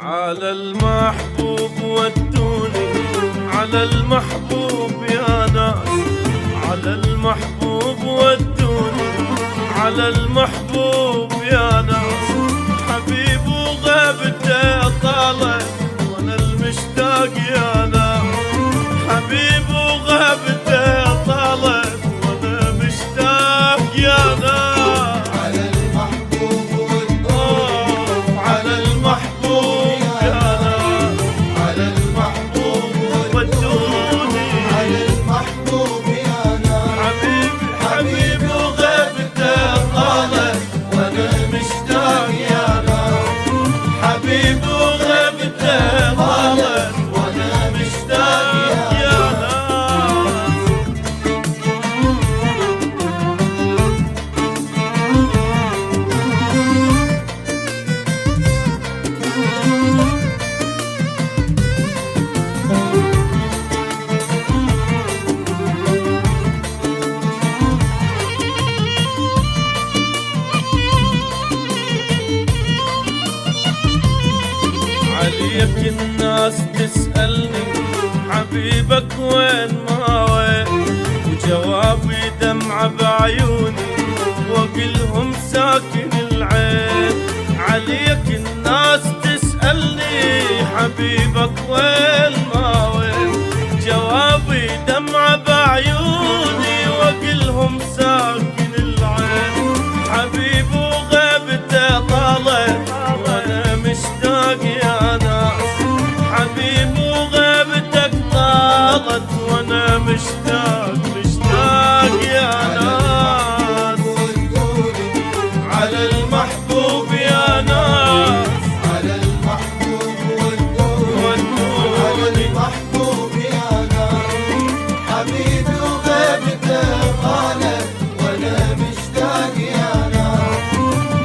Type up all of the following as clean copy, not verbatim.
على المحبوب ودوني، على المحبوب يا ناس، على المحبوب ودوني، على المحبوب يا ناس. حبيب وغابته طالت وانا المشتاق يا ناس، حبيب وغابته طالت وانا مشتاق يا ناس. عليك الناس تسألني حبيبك وين ما وين، وجوابي دمعة بعيوني واقلهم ساكن العين. عليك الناس تسألني حبيبك وين ما وين، جوابي دمعة بعيوني واقلهم ساكن العين. حبيب وغيبته طالت وانا مشتاق يا ناس، حبيب وغيبتك طالت وانا مشتاق مشتاق يا ناس. على المحبوب يا ناس، على المحبوب ودوني، على المحبوب يا ناس. حبيب وغيبته طالت وانا مشتاق يا ناس،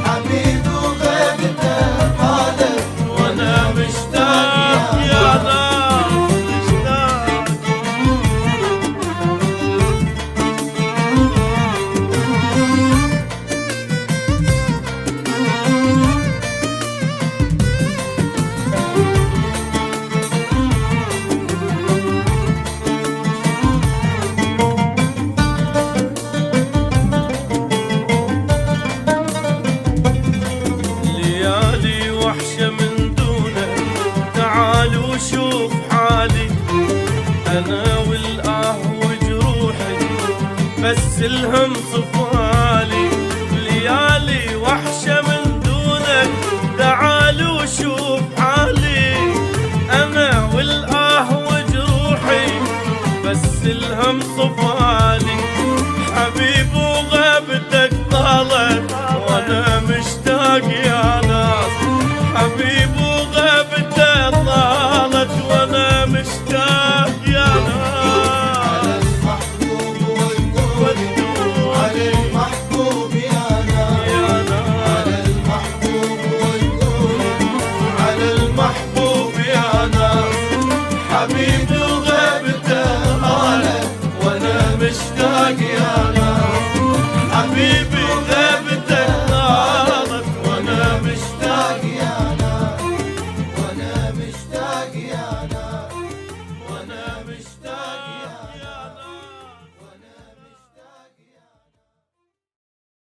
حبيب وغيبته طالت وانا مشتاق يا ناس. ليالي وحشة من دونك، تعالوا شوف حالي أنا والآه وجروحي، بس الهم صفالي. ليالي وحشة من دونك، تعالوا شوف حالي أنا والآه وجروحي، بس الهم صفالي.